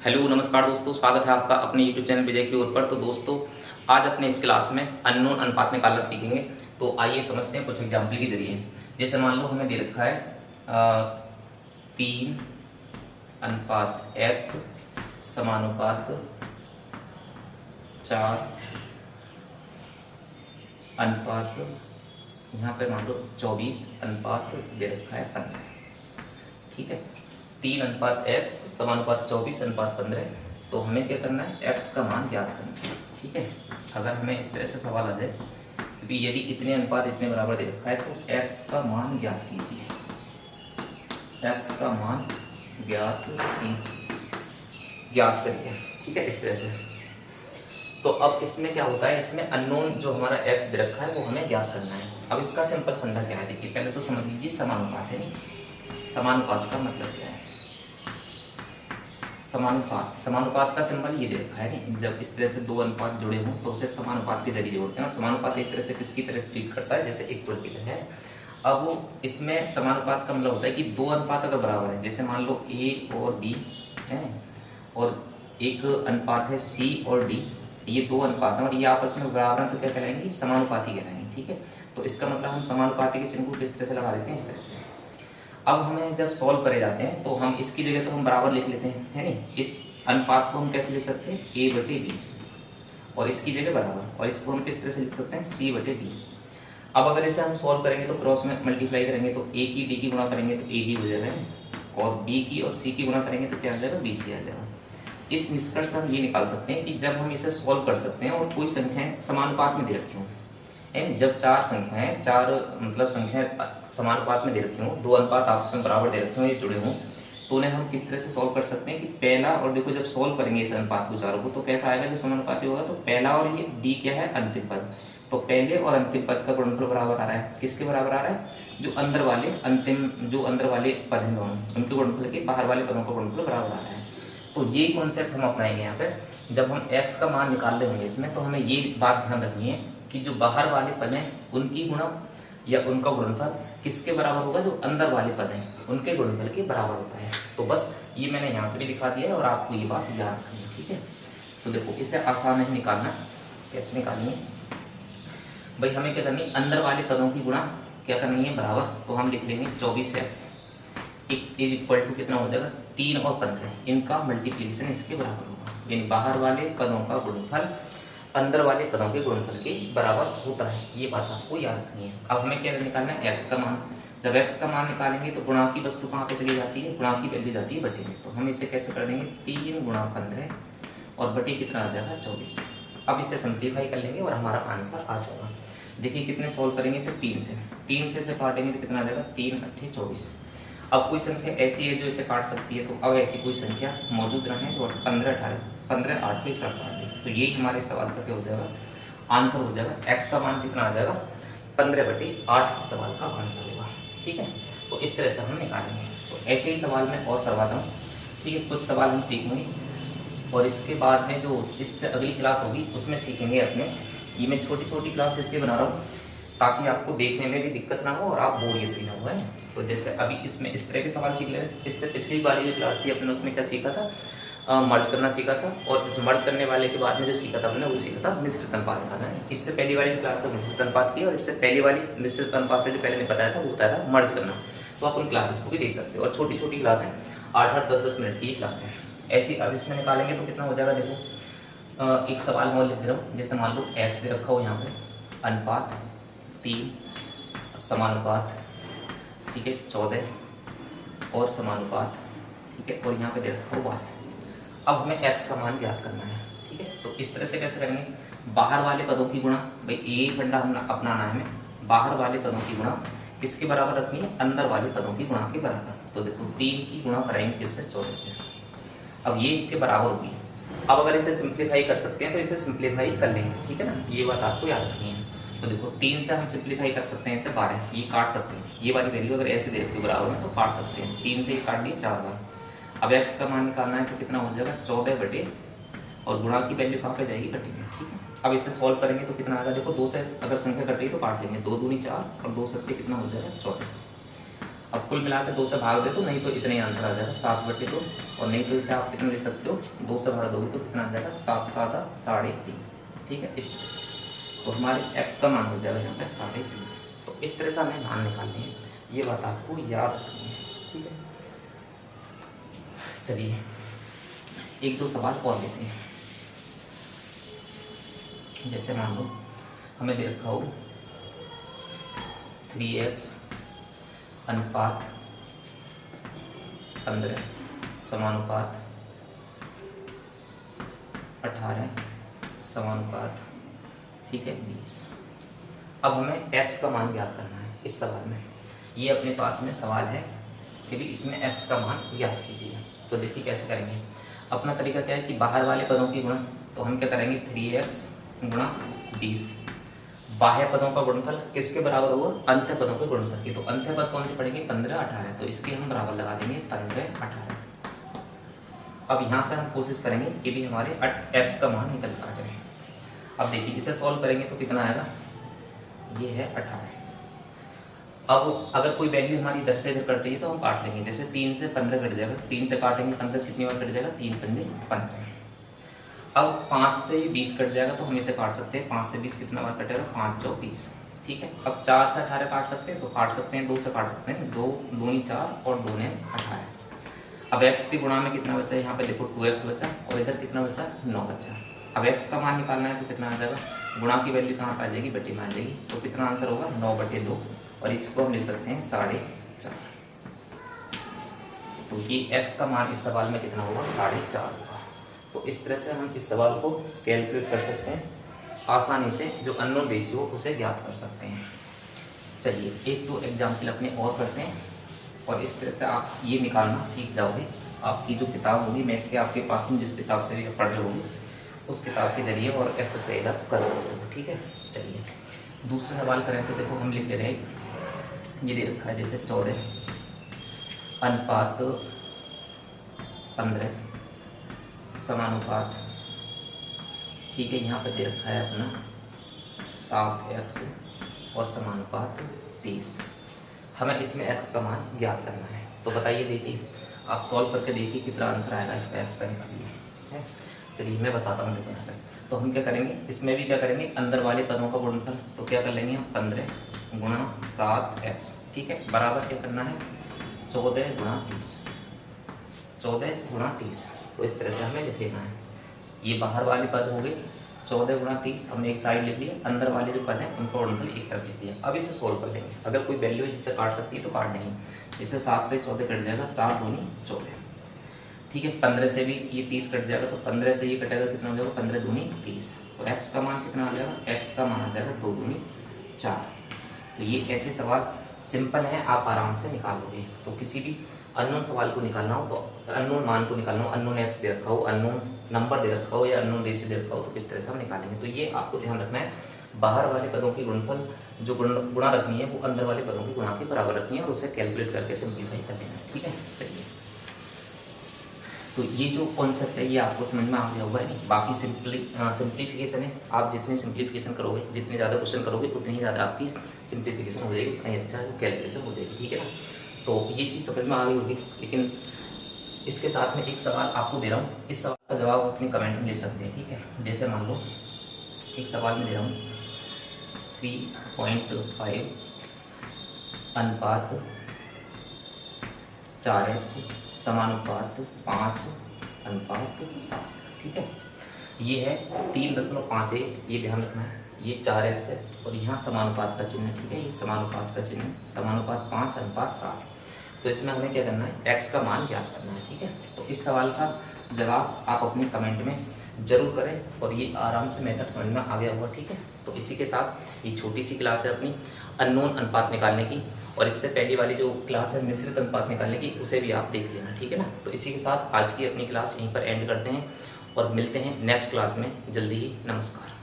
Hello नमस्कार दोस्तों, स्वागत है आपका अपने YouTube चैनल विजय की ओर पर। तो दोस्तों, आज अपने इस क्लास में अननोन अनुपात निकालना सीखेंगे। तो आइए समझते हैं कुछ एग्जाम्पल के जरिए। जैसे मान लो हमें दे रखा है 3:x समानुपात 4 अनुपात यहाँ पे मान लो 24 अनुपात दे रखा है 15। ठीक है, 3:x समानुपात 24 अनुपात 15। तो हमें क्या करना है, x का मान ज्ञात करना है। ठीक है, अगर हमें इस तरह से सवाल आ जाए कि यदि इतने अनुपात इतने बराबर दे रखा है तो x का मान ज्ञात कीजिए, x का मान ज्ञात कीजिए, ज्ञात करिए। ठीक है, इस तरह से। तो अब इसमें क्या होता है, इसमें अननोन जो हमारा x दे रखा है वो हमें ज्ञात करना है। अब इसका सिंपल फंडा क्या है, देखिए पहले तो समझ लीजिए समानुपात है। नहीं, समानुपात का मतलब क्या है, समानुपात, समानुपात का सिंबल ये दे रखा है। नहीं, जब इस तरह से दो अनुपात जुड़े हों तो उसे समानुपात के जरिए जोड़ते हैं। और समानुपात एक तरह से किसकी तरह ट्रीट करता है, जैसे इक्वल की तरह है। अब वो इसमें समानुपात का मतलब होता है कि दो अनुपात अगर बराबर है, जैसे मान लो a और b है और एक अनुपात है c और d, ये दो अनुपात हैं और ये आपस में बराबर हैं तो क्या कहलाएंगे, समानुपाती कहलाएंगे। ठीक है, तो इसका मतलब हम समानुपाती के चिन्ह को किस तरह से लगा देते हैं, इस तरह से। अब हमें जब सॉल्व करे जाते हैं तो हम इसकी जगह तो हम बराबर लिख लेते हैं, है नहीं। इस अनुपात को हम कैसे लिख सकते हैं, a/b, और इसकी जगह बराबर, और इसको हम किस तरह से लिख सकते हैं, c/d। अब अगर इसे हम सॉल्व करेंगे तो क्रॉस में मल्टीप्लाई करेंगे तो a की d की गुणा करेंगे तो ad हो जाएगा, और b की और c की गुणा करेंगे तो क्या आ जाएगा, bc आ जाएगा। इस निष्कर्ष से हम ये निकाल सकते हैं कि जब हम इसे सॉल्व कर सकते हैं और कोई संख्याएं समानुपात में दे रखी हों, यानी जब चार संख्याएं, चार मतलब संख्याएं समानुपात में दे रखी हों, दो अनुपात आपस में बराबर दे रखे हों, ये जुड़े हों, तो उन्हें हम किस तरह से सॉल्व कर सकते हैं कि पहला, और देखो जब सॉल्व करेंगे इस अनुपात को चारों को तो कैसा आएगा, जो समानुपाती होगा तो पहला और ये d क्या है, अंतिम पद, तो पहले और अंतिम पद का गुणनफल बराबर आ रहा है, किसके बराबर आ रहा है, जो अंदर वाले अंतिम, जो अंदर वाले पद हैं दोनों, उनके गुणनफल के बाहर वाले पदों का गुणनफल बराबर आ रहा है। तो ये कॉन्सेप्ट हम अपनाएंगे यहाँ पे। जब हम x का मान निकाल रहे होंगे इसमें, तो हमें ये बात ध्यान रखनी है कि जो बाहर वाले पद हैं उनकी गुणा या उनका गुणनफल किसके बराबर होगा, जो अंदर वाले पद हैं उनके गुणनफल के बराबर होता है। तो बस ये मैंने यहाँ से भी दिखा दिया है और आपको ये बात याद रखनी है। ठीक है, तो देखो इसे आसान नहीं निकालना, कैसे निकालनी है भाई, हमें क्या करनी है, अंदर वाले पदों की गुणा क्या करनी है, बराबर। तो हम लिख लेंगे 24x इज इक्वल टू कितना हो जाएगा, 3 और 15, इनका मल्टीप्लीकेशन इसके बराबर होगा, यानी बाहर वाले पदों का गुणनफल अंदर वाले पदों के गुणनफल के बराबर होता है। ये बात आपको याद रखनी है। अब हमें क्या निकालना है, x का मान। जब x का मान निकालेंगे तो गुणा की वस्तु कहाँ पे चली जाती है, गुणा की वैल्यू जाती है बटे में। तो हम इसे कैसे कर देंगे, 3 × 15 और बटे कितना आ जाएगा, 24। अब इसे सिंप्लीफाई कर लेंगे और हमारा आंसर आ जाएगा। देखिए कितने सॉल्व करेंगे इसे, 3 से इसे काटेंगे तो कितना आ जाएगा, 3 × 8 = 24। अब कोई संख्या ऐसी है जो इसे काट सकती है, तो अब ऐसी कोई संख्या मौजूद रहे जो 15 8 को एक साथ काट दे, तो यही हमारे सवाल का क्या हो जाएगा, आंसर हो जाएगा। x का मान कितना आ जाएगा, 15/8 सवाल का आंसर होगा। ठीक है, तो इस तरह से हम निकालेंगे। तो ऐसे ही सवाल मैं और करवाता हूँ। ठीक है, कुछ सवाल हम सीखेंगे और इसके बाद में जो इससे अगली क्लास होगी उसमें सीखेंगे अपने। ये मैं छोटी छोटी क्लास इसलिए बना रहा हूँ ताकि आपको देखने में भी दिक्कत ना हो और आप बोरियत भी ना हो, है। तो जैसे अभी इसमें इस तरह के सवाल सीख ले। इससे पिछली वाली जो क्लास थी अपने, उसमें क्या सीखा था, मर्ज करना सीखा था, और इस मर्ज करने वाले के बाद में जो सीखा था अपने, वो सीखा था मिश्रित अनुपात निकालना। इससे पहली वाली क्लास में मिश्रित अनुपात की, और इससे पहली वाली मिश्रित अनुपात से जो पहले ने बताया था वो बताया था मर्ज करना। तो आप उन क्लासेस को भी देख सकते हो, और छोटी छोटी क्लास है, 8-8 10-10 मिनट की क्लास है ऐसी। अब इसमें निकालेंगे तो कितना हो जाएगा, देखो एक सवाल मैं लिख दे रहा हूँ। जैसे मान लो x दे रखा हो यहाँ पे, अनुपात 3 समानुपात, ठीक है 14 और समानुपात, ठीक है, और यहाँ पे दे रखा हो 12। अब हमें x का मान ज्ञात करना है। ठीक है, तो इस तरह से कैसे करेंगे, बाहर वाले पदों की गुणा, भाई ये फंडा हम अपनाना है हमें, बाहर वाले पदों की गुणा किसके बराबर रखनी है, अंदर वाले पदों की गुणा के बराबर। तो देखो 3 की गुणा कराएंगे किससे, 14 से। अब ये इसके बराबर होगी। अब अगर इसे सिंप्लीफाई कर सकते हैं तो इसे सिंप्लीफाई कर लेंगे। ठीक है ना, ये बात आपको याद रखनी है। तो देखो 3 से हम सिंप्लीफाई कर सकते हैं, इसे 12, ये काट सकते हैं, ये वाली वैल्यू अगर ऐसे दे रखी बराबर में तो काट सकते हैं। 3 से ही काट दिए 4 बार। अब x का मान निकालना है तो कितना हो जाएगा, 14 बटे, और गुणा की वैल्यू कहाँ पे जाएगी, बटे में। ठीक है, अब इसे सॉल्व करेंगे तो कितना आएगा, देखो 2 से अगर संख्या कट रही तो काट लेंगे, 2 दूनी 4 और 2 सत्ते कितना हो जाएगा, 14। अब कुल मिला के 2 से भाग दे तो नहीं तो इतना ही आंसर आ जाएगा 7/2, और नहीं तो इसे आप कितना ले सकते हो 2 से भाग दोगे तो कितना आ जाएगा 7 का आधा 3.5। ठीक है, इस तरह से तो हमारे x का मान हो जाएगा यहाँ पे 3.5। तो इस तरह से हमें मान निकालनी है, ये बात आपको याद रखनी है। ठीक है, चलिए 1-2 सवाल और लेते हैं। जैसे मान लो हमें दे रखा हो 3x अनुपात 15 समानुपात 18 समानुपात, ठीक है 20। अब हमें x का मान ज्ञात करना है इस सवाल में। ये अपने पास में सवाल है कि भी इसमें x का मान ज्ञात कीजिए। तो देखिए कैसे करेंगे। अपना तरीका क्या है कि बाहर वाले पदों की गुणा, तो हम क्या करेंगे 3x गुणा 20। बाह्य पदों का गुणनफल किसके बराबर होगा, अंत्य पदों के गुणनफल की। तो अंत्य पद कौन से पड़ेंगे 15 18, तो इसके हम बराबर लगा देंगे 15 18। अब यहाँ से हम कोशिश करेंगे कि भी हमारे x का मान निकल आ जाए। अब देखिए इसे सॉल्व करेंगे तो कितना आएगा, ये है 18। अब अगर कोई वैल्यू हमारी इधर से इधर कट रही है तो हम काट लेंगे। जैसे 3 से 15 कट जाएगा, 3 से काटेंगे 15 कितनी बार कट जाएगा, 3 पंजे 15। अब 5 से 20 कट जाएगा तो हम इसे काट सकते हैं, 5 से 20 कितना बार कटेगा, 5 चौ 20। ठीक है, अब 4 से 18 काट सकते हैं तो काट सकते हैं, 2 से काट सकते हैं, 2 दूनी 4 और 2 ने 18। अब x की गुणा में कितना बचा, यहाँ पे देखो 2x बचा और इधर कितना बचा 9 बचा। अब x का मान निकालना है तो कितना आ जाएगा, गुणा की वैल्यू कहाँ पे आ जाएगी, बटे में आ जाएगी। तो कितना आंसर होगा 9/2, और इसको हम ले सकते हैं 4.5। तो ये x का मान इस सवाल में कितना होगा 4.5 होगा। तो इस तरह से हम इस सवाल को कैलकुलेट कर सकते हैं आसानी से, जो अननोन रेशियो उसे ज्ञात कर सकते हैं। चलिए 1-2 एग्जाम्पल अपने और करते हैं, और इस तरह से आप ये निकालना सीख जाओगे। आपकी जो किताब होगी मैथ के आपके पास में, जिस किताब से भी आप पढ़ रहे होंगे उस किताब के जरिए और एक्सरसाइज आप कर सकते हो। ठीक है, चलिए दूसरा सवाल करें तो देखो हम लिख ले रहे हैं, ये दे रखा है जैसे 14 अनुपात 15 समानुपात, ठीक है यहाँ पे दे रखा है अपना 7x और समानुपात 30। हमें इसमें x का मान ज्ञात करना है। तो बताइए, देखिए आप सॉल्व करके देखिए कितना आंसर आएगा इसका x का निकालिए। चलिए मैं बताता हूँ देखो यहाँ पे। तो हम क्या करेंगे, इसमें भी क्या करेंगे, अंदर वाले पदों का गुणनफल। तो क्या कर लेंगे हम 15 गुणा 7x, ठीक है, बराबर क्या करना है 14 गुणा 30, 14 गुणा 30। तो इस तरह से हमें लिख लेना है। ये बाहर वाले पद हो गए 14 गुणा 30, हमने एक साइड लिख लिया, अंदर वाले जो पद हैं उनको गुणनफल एक तरफ लिख दिया। अब इसे सोल्व कर लेंगे। अगर कोई वैल्यू है जिससे काट सकती है तो काट देंगे। जैसे 7 से 14 कट जाएगा, 7 दूनी 14, ठीक है। 15 से भी ये 30 कट जाएगा, तो 15 से ये कटेगा, कितना हो जाएगा 15 दूनी 30। तो x का मान कितना आ जाएगा, x का मान आ जाएगा 2 दूनी 4। तो ये ऐसे सवाल सिंपल हैं, आप आराम से निकाल लोगे। तो किसी भी अननोन सवाल को निकालना हो, तो अननोन मान को निकालना हो, अननोन x दे रखा हो, अननोन नंबर दे रखा हो या अननोन रेशियो दे रखा हो, तो किस तरह से हम निकालेंगे। तो ये आपको ध्यान रखना है, बाहर वाले पदों की गुणनफल जो गुणा रखनी है वो अंदर वाले पदों की गुणा के बराबर रखनी है, और उसे कैलकुलेट करके सिंप्लीफाई कर देना है। ठीक है, चलिए तो ये जो कॉन्सेप्ट है ये आपको समझ में आ गया होगा। नहीं, बाकी सिंप्लीफिकेशन है। आप जितने सिंप्लीफिकेशन करोगे, जितने ज़्यादा क्वेश्चन करोगे, उतनी ही ज़्यादा आपकी सिंप्लीफिकेशन हो जाएगी, उतना ही अच्छा कैलकुलेशन हो जाएगी। ठीक है ना, तो ये चीज़ समझ में आ गई होगी। लेकिन इसके साथ में एक सवाल आपको दे रहा हूँ, इस सवाल का जवाब अपने कमेंट में ले सकते हैं। ठीक है, जैसे मान लो एक सवाल में दे रहा हूँ 3.5 अनुपात 4x समानुपात 5 अनुपात 7। ठीक है, ये है 3.5 है, ये ध्यान रखना है। ये 4x है और यहाँ समानुपात का चिन्ह, ठीक है, ये समानुपात का चिन्ह, समानुपात 5 अनुपात 7। तो इसमें हमें क्या करना है, x का मान ज्ञात करना है। ठीक है, तो इस सवाल का जवाब आप अपने कमेंट में जरूर करें, और ये आराम से मेथड समझ में आ गया होगा। ठीक है, तो इसी के साथ ये छोटी सी क्लास है अपनी अननोन अनुपात निकालने की, और इससे पहली वाली जो क्लास है मिश्रित अनुपात निकालने की, उसे भी आप देख लेना। ठीक है ना, तो इसी के साथ आज की अपनी क्लास यहीं पर एंड करते हैं और मिलते हैं नेक्स्ट क्लास में जल्दी ही। नमस्कार।